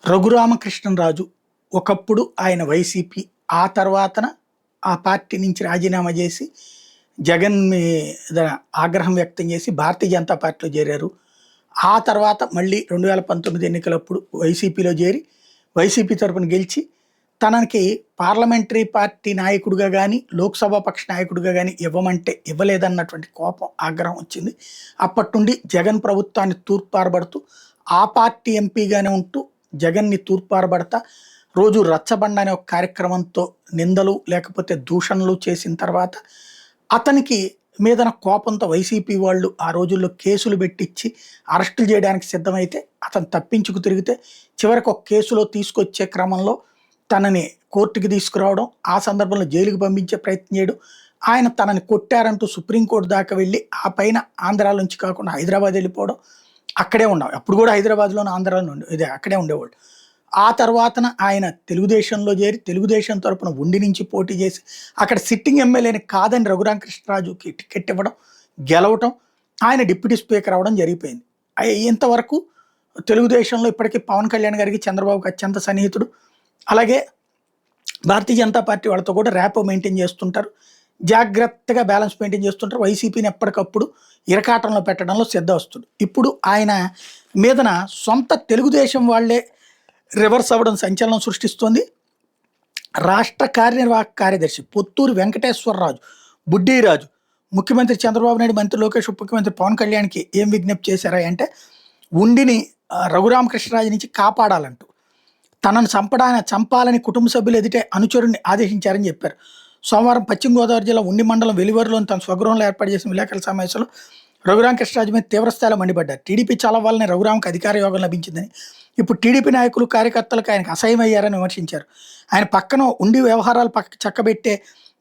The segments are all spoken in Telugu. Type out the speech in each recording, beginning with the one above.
రఘురామకృష్ణరాజు ఒకప్పుడు ఆయన వైసీపీ, ఆ తర్వాతన ఆ పార్టీ నుంచి రాజీనామా చేసి జగన్ మీద ఆగ్రహం వ్యక్తం చేసి భారతీయ జనతా పార్టీలో చేరారు. ఆ తర్వాత మళ్ళీ 2019 ఎన్నికలప్పుడు వైసీపీలో చేరి వైసీపీ తరపున గెలిచి తనకి పార్లమెంటరీ పార్టీ నాయకుడిగా కానీ లోక్సభ పక్ష నాయకుడిగా కానీ ఇవ్వమంటే ఇవ్వలేదన్నటువంటి కోపం, ఆగ్రహం వచ్చింది. అప్పటి నుండి జగన్ ప్రభుత్వాన్ని తూర్పారబడుతూ ఆ పార్టీ ఎంపీగానే ఉంటూ జగన్ని తూర్పారబడతా రోజు రచ్చబండ అనే ఒక కార్యక్రమంతో నిందలు లేకపోతే దూషణలు చేసిన తర్వాత అతనికి మీదన కోపంతో వైసీపీ వాళ్ళు ఆ రోజుల్లో కేసులు పెట్టించి అరెస్టులు చేయడానికి సిద్ధమైతే అతను తప్పించుకు తిరిగితే చివరికి ఒక కేసులో తీసుకొచ్చే క్రమంలో తనని కోర్టుకి తీసుకురావడం, ఆ సందర్భంలో జైలుకి పంపించే ప్రయత్నం చేయడం, ఆయన తనని కొట్టారంటూ సుప్రీంకోర్టు దాకా వెళ్ళి ఆ పైన ఆంధ్రాల నుంచి కాకుండా హైదరాబాద్ వెళ్ళిపోవడం, అక్కడే ఉన్నాం. అప్పుడు కూడా హైదరాబాద్లోనే ఆంధ్రాలో ఇదే అక్కడే ఉండేవాళ్ళు. ఆ తర్వాతన ఆయన తెలుగుదేశంలో చేరి తెలుగుదేశం తరపున ఉండి నుంచి పోటీ చేసి అక్కడ సిట్టింగ్ ఎమ్మెల్యేని కాదని రఘురామకృష్ణరాజుకి టికెట్ ఇవ్వడం, గెలవటం, ఆయన డిప్యూటీ స్పీకర్ అవ్వడం జరిగిపోయింది. ఇంతవరకు తెలుగుదేశంలో ఇప్పటికీ పవన్ కళ్యాణ్ గారికి చంద్రబాబుకి అత్యంత సన్నిహితుడు. అలాగే భారతీయ జనతా పార్టీ వాళ్ళతో కూడా ర్యాపో మెయింటైన్ చేస్తుంటారు. జాగ్రత్తగా బ్యాలెన్స్ మెయింటైన్ చేస్తుంటారు. వైసీపీని ఎప్పటికప్పుడు ఇరకాటంలో పెట్టడంలో సిద్ధవస్తుడు. ఇప్పుడు ఆయన మీదన సొంత తెలుగుదేశం వాళ్ళే రివర్స్ అవ్వడం సంచలనం సృష్టిస్తోంది. రాష్ట్ర కార్యనిర్వాహక కార్యదర్శి పొత్తూరు వెంకటేశ్వరరాజు, బుడ్డీరాజు ముఖ్యమంత్రి చంద్రబాబు నాయుడు, మంత్రి లోకేష్, ఉప ముఖ్యమంత్రి పవన్ కళ్యాణ్కి ఏం విజ్ఞప్తి చేశారా అంటే ఉండిని రఘురామకృష్ణరాజు నుంచి కాపాడాలంటూ తనను చంపాలని కుటుంబ సభ్యులు ఎదుటే అనుచరుణ్ణి ఆదేశించారని చెప్పారు. సోమవారం పశ్చిమ గోదావరి జిల్లా ఉండి మండలం వెలివరిలోని తన స్వగృహంలో ఏర్పాటు చేసిన విలేకరుల సమావేశంలో రఘురామకృష్ణరాజు మీద తీవ్రస్థాయిలో మండిపడ్డారు. టీడీపీ చలవాలని రఘురాంకి అధికార యోగం లభించిందని, ఇప్పుడు టీడీపీ నాయకులు కార్యకర్తలకు ఆయనకు అసహ్యమయ్యారని విమర్శించారు. ఆయన పక్కన ఉండి వ్యవహారాలు చక్కబెట్టే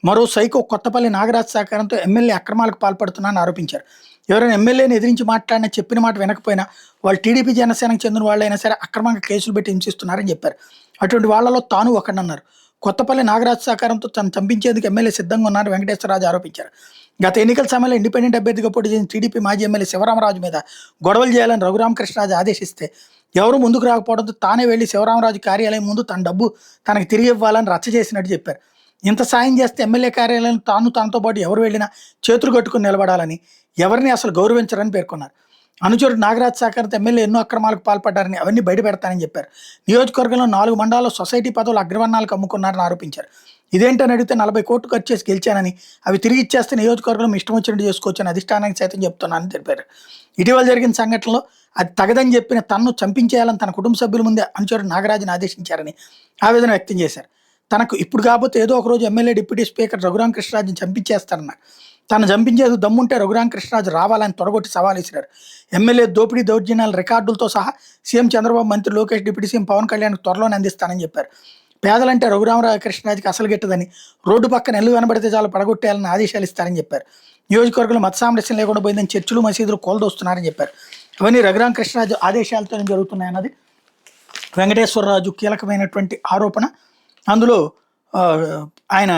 మరో సైకో కొత్తపల్లి నాగరాజ్ సహకారంతో ఎమ్మెల్యే అక్రమాలకు పాల్పడుతున్నారని ఆరోపించారు. ఎవరైనా ఎమ్మెల్యేని ఎదిరించి మాట్లాడినా చెప్పిన మాట వినకపోయినా వాళ్ళు టీడీపీ జనసేనకు చెందిన వాళ్ళైనా సరే అక్రమంగా కేసులు పెట్టి హింసిస్తున్నారని చెప్పారు. అటువంటి వాళ్లలో తాను ఒకడన్నారు. కొత్తపల్లి నాగరాజ్ సహకారంతో తను చంపించేందుకు ఎమ్మెల్యే సిద్ధంగా ఉన్నారని వెంకటేశ్వరరాజు ఆరోపించారు. గత ఎన్నికల సమయంలో ఇండిపెండెంట్ అభ్యర్థిగా పోటీ చేసిన టీడీపీ మాజీ ఎమ్మెల్యే శివరామరాజు మీద గొడవలు చేయాలని రఘురామకృష్ణరాజు ఆదేశిస్తే ఎవరు ముందుకు రాకపోవడంతో తానే వెళ్లి శివరామరాజు కార్యాలయం ముందు తన డబ్బు తనకు తిరిగి ఇవ్వాలని రచ్చ చేసినట్టు చెప్పారు. ఇంత సాయం చేస్తే ఎమ్మెల్యే కార్యాలయం తనతో పాటు ఎవరు వెళ్ళినా చేతులు కట్టుకుని నిలబడాలని, ఎవరిని అసలు గౌరవించరని పేర్కొన్నారు. అనుచరుడు నాగరాజ్ సహకారంతో ఎమ్మెల్యే ఎన్నో అక్రమాలకు పాల్పడ్డారని, అవన్నీ బయటపెడతానని చెప్పారు. నియోజకవర్గంలో 4 మండలాల్లో సొసైటీ పదవులు అగ్రవర్ణాలకు అమ్ముకున్నారని ఆరోపించారు. ఇదేంటని అడిగితే 40 కోట్లు ఖర్చు చేసి గెలిచానని, అవి తిరిగి ఇచ్చేస్తే నియోజకవర్గంలో ఇష్టం వచ్చినట్టు చేసుకోవచ్చని అధిష్టానానికి సైతం చెప్తున్నానని తెలిపారు. ఇటీవల జరిగిన సంఘటనలో అది తగదని చెప్పిన తనను చంపించేయాలని తన కుటుంబ సభ్యుల ముందే అనుచరుడు నాగరాజుని ఆదేశించారని ఆవేదన వ్యక్తం చేశారు. తనకు ఇప్పుడు కాకపోతే ఏదో ఒకరోజు ఎమ్మెల్యే డిప్యూటీ స్పీకర్ రఘురామకృష్ణరాజుని చంపించేస్తారన్నారు. తను చంపించేది దమ్ముంటే రఘురామకృష్ణరాజు రావాలని తొడగొట్టి సవాల్ విసిరారు. ఎమ్మెల్యే దోపిడీ దౌర్జన్యాల రికార్డులతో సహా సీఎం చంద్రబాబు, మంత్రి లోకేష్, డిప్యూటీ సీఎం పవన్ కళ్యాణ్కి త్వరలోనే అందిస్తానని చెప్పారు. పేదలంటే రఘురామకృష్ణరాజుకి అసలు గిట్టదని, రోడ్డు పక్కన ఎల్లు కనబడితే చాలు పడగొట్టేయాలని ఆదేశాలు ఇస్తారని చెప్పారు. నియోజకవర్గంలో మత సామరస్యం లేకుండా పోయిందని చర్చిలు, మసీదులు కోల్దొస్తున్నారని చెప్పారు. అవన్నీ రఘురామకృష్ణరాజు ఆదేశాలతోనే జరుగుతున్నాయన్నది వెంకటేశ్వరరాజు కీలకమైనటువంటి ఆరోపణ. అందులో ఆయన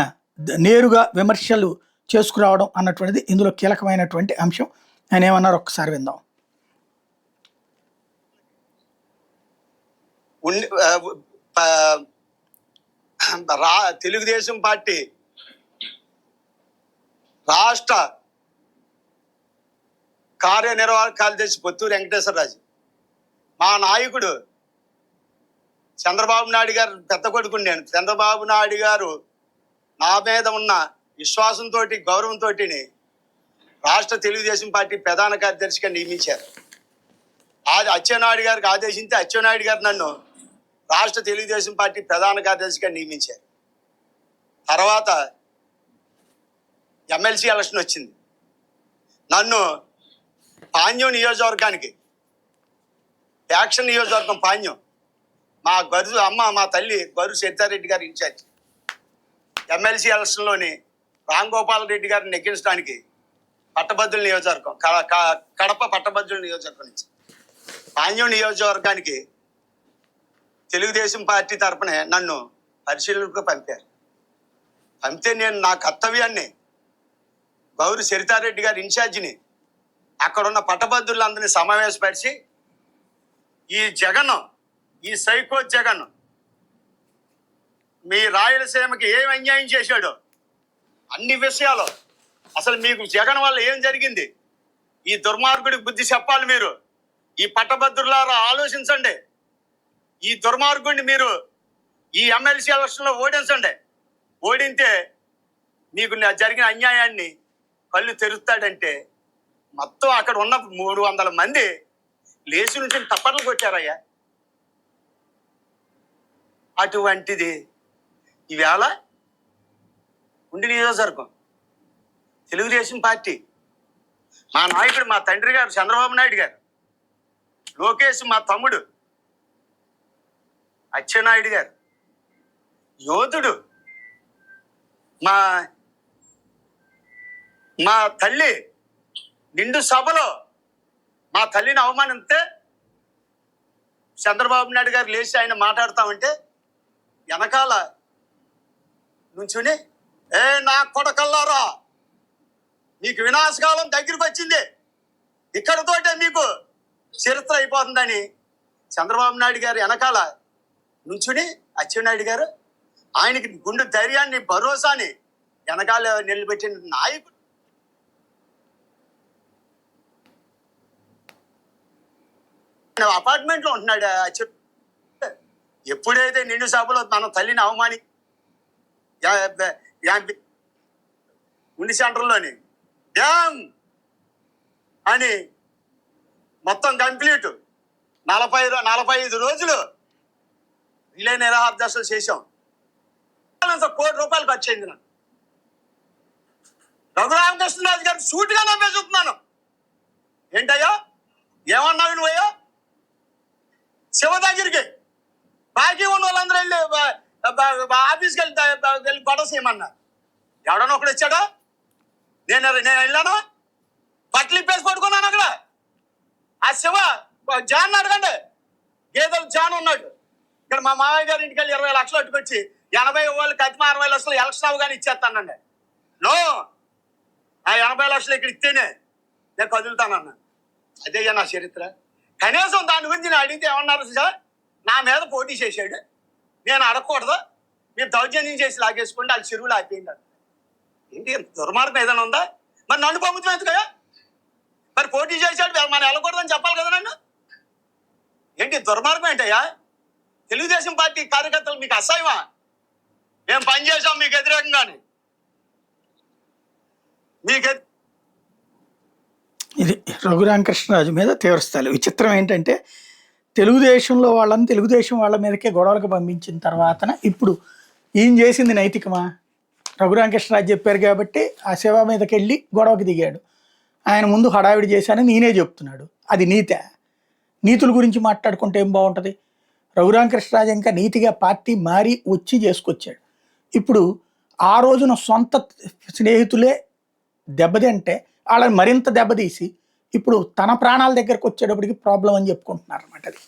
నేరుగా విమర్శలు చేసుకురావడం అన్నటువంటిది ఇందులో కీలకమైనటువంటి అంశం. ఆయన ఏమన్నారు ఒక్కసారి విందాం. తెలుగుదేశం పార్టీ రాష్ట్ర కార్యనిర్వాహక కార్యదర్శి పొత్తూరు వెంకటేశ్వరరాజు, మా నాయకుడు చంద్రబాబు నాయుడు గారు పెద్ద కొడుకుని నేను. చంద్రబాబు నాయుడు గారు నా మీద ఉన్న విశ్వాసంతో, గౌరవంతో రాష్ట్ర తెలుగుదేశం పార్టీ ప్రధాన కార్యదర్శిగా నియమించారు. అచ్చెన్నాయుడు గారికి ఆదేశించి అచ్చెన్నాయుడు గారు నన్ను రాష్ట్ర తెలుగుదేశం పార్టీ ప్రధాన కార్యదర్శిగా నియమించారు. తర్వాత ఎమ్మెల్సీ ఎలక్షన్ వచ్చింది. నన్ను పాణ్యం నియోజకవర్గానికి, యాక్షన్ నియోజకవర్గం పాణ్యం, మా మా తల్లి గరు సీతారెడ్డి గారు ఇన్ఛార్జ్. ఎమ్మెల్సీ ఎలక్షన్లోని రామ్ గోపాల్ రెడ్డి గారిని నెగ్గించడానికి పట్టభద్రుల నియోజకవర్గం, కడప పట్టభద్రుల నియోజకవర్గం నుంచి పాణ్యం నియోజకవర్గానికి తెలుగుదేశం పార్టీ తరఫున నన్ను పరిశీలనకు పంపారు. పంపితే నేను నా కర్తవ్యాన్ని గౌరు సరితారెడ్డి గారి ఇన్ఛార్జిని అక్కడున్న పట్టభద్రులందరినీ సమావేశపరిచి ఈ జగన్ ఈ సైకో జగన్ మీ రాయలసీమకి ఏం అన్యాయం చేశాడో అన్ని విషయాలు అసలు మీకు జగన్ వల్ల ఏం జరిగింది, ఈ దుర్మార్గుడికి బుద్ధి చెప్పాలి మీరు. ఈ పట్టభద్రులారా ఆలోచించండి. ఈ దుర్మార్గుడిని మీరు ఈ ఎమ్మెల్సీ ఎలక్షన్లో ఓడించండి. ఓడింతే మీకు జరిగిన అన్యాయాన్ని కళ్ళు తెరుస్తాడంటే మొత్తం అక్కడ ఉన్న 300 మంది లేచి నుంచి తప్పట్లు కొట్టారయ్యా. అటువంటిది ఈవేళ ఉండి నియోజకవర్గం తెలుగుదేశం పార్టీ, మా నాయకుడు మా తండ్రి గారు చంద్రబాబు నాయుడు గారు, లోకేష్ మా తమ్ముడు అచ్చెన్నాయుడు గారు, యోధుడు మా మా తల్లి నిండు సభలో మా తల్లిని అవమానిస్తే చంద్రబాబు నాయుడు గారు లేచి ఆయన మాట్లాడతామంటే వెనకాల నుంచుని నా కొడకల్లారా మీకు వినాశకాలం దగ్గరికి వచ్చింది, ఇక్కడతోటే మీకు చరిత్ర అయిపోతుందని చంద్రబాబు నాయుడు గారు వెనకాల నుంచుని అచ్చెన్నాయుడు గారు ఆయనకి గుండె ధైర్యాన్ని భరోసాని వెనకాల నిలబెట్టిన నాయకుడు. అపార్ట్మెంట్ లో ఉంటున్నాడు. ఎప్పుడైతే నిండు సభలో మన తల్లిని అవమాని ఉండి సెంటర్లోని డ్యామ్ అని మొత్తం కంప్లీట్ 45 రోజులు రిలే నిరాహార దశలు చేశాం. ₹1 కోటి ఖర్చు అయింది. నాకు రఘురామకృష్ణరాజు గారు సూటిగా నమ్మే చూస్తున్నాను. ఏంటయ్యా ఏమన్నావు నువ్వయ్యా? శివ దగ్గరికి బాకీ ఉన్న వాళ్ళందరూ వెళ్ళి ఆఫీస్కి వెళ్ళి గొడవ చేయమన్నారు. ఎవడన్నా ఒకడు వచ్చాడా? నేను వెళ్ళాను, బట్టలు ఇప్పేసి పడుకున్నాను అక్కడ. ఆ శివ జాన్ అడగండి, గేదెలు జాన్ ఉన్నాడు. ఇక్కడ మా మామయ్య గారి ఇంటికి వెళ్ళి 20 లక్షలు అట్టుకొచ్చి 80 వాళ్ళకి అతిమ 60 లక్షలు ఎలక్షన్ అవగానే ఇచ్చేస్తానండి. నో, ఆ 80 లక్షలు ఇక్కడ ఇస్తేనే నేను కదులుతానన్నా. అదే నా చరిత్ర. కనీసం దాని గురించి నేను అడిగితే ఏమన్నారు సార్, నా మీద పోటీ చేశాడు, నేను అడగకూడదు, మీరు దౌర్జన్యం చేసి లాగేసుకుంటే అది చెరువులు ఆపేయండి. ఏంటి దుర్మార్గం ఏదైనా ఉందా? మరి నన్ను పంపుతాం ఎందుకయ్యా? మరి పోటీ చేశాడు మనం వెళ్ళకూడదని చెప్పాలి కదా నన్ను. ఏంటి దుర్మార్గం ఏంటయ్యా? తెలుగుదేశం పార్టీ కార్యకర్తలు మీకు అసహ్యమా? మేము పనిచేసాం మీకు వ్యతిరేకంగానే. ఇది రఘురామకృష్ణరాజు మీద తీవ్రస్థాయి. విచిత్రం ఏంటంటే తెలుగుదేశంలో వాళ్ళని తెలుగుదేశం వాళ్ళ మీదకే గొడవలకు పంపించిన తర్వాతన ఇప్పుడు ఈయన చేసింది నైతికమా? రఘురామకృష్ణరాజు చెప్పారు కాబట్టి ఆ శివ మీదకి వెళ్ళి గొడవకి దిగాడు. ఆయన ముందు హడావిడి చేశానని నేనే చెప్తున్నాడు. అది నీతే? నీతుల గురించి మాట్లాడుకుంటే ఏం బాగుంటుంది? రఘురామకృష్ణరాజు ఇంకా నీతిగా పార్టీ మారి వచ్చి చేసుకొచ్చాడు. ఇప్పుడు ఆ రోజున సొంత స్నేహితులే దెబ్బతింటే వాళ్ళని మరింత దెబ్బతీసి ఇప్పుడు తన ప్రాణాల దగ్గరకు వచ్చేటప్పటికి ప్రాబ్లం అని చెప్పుకుంటున్నారు అన్నమాట. అది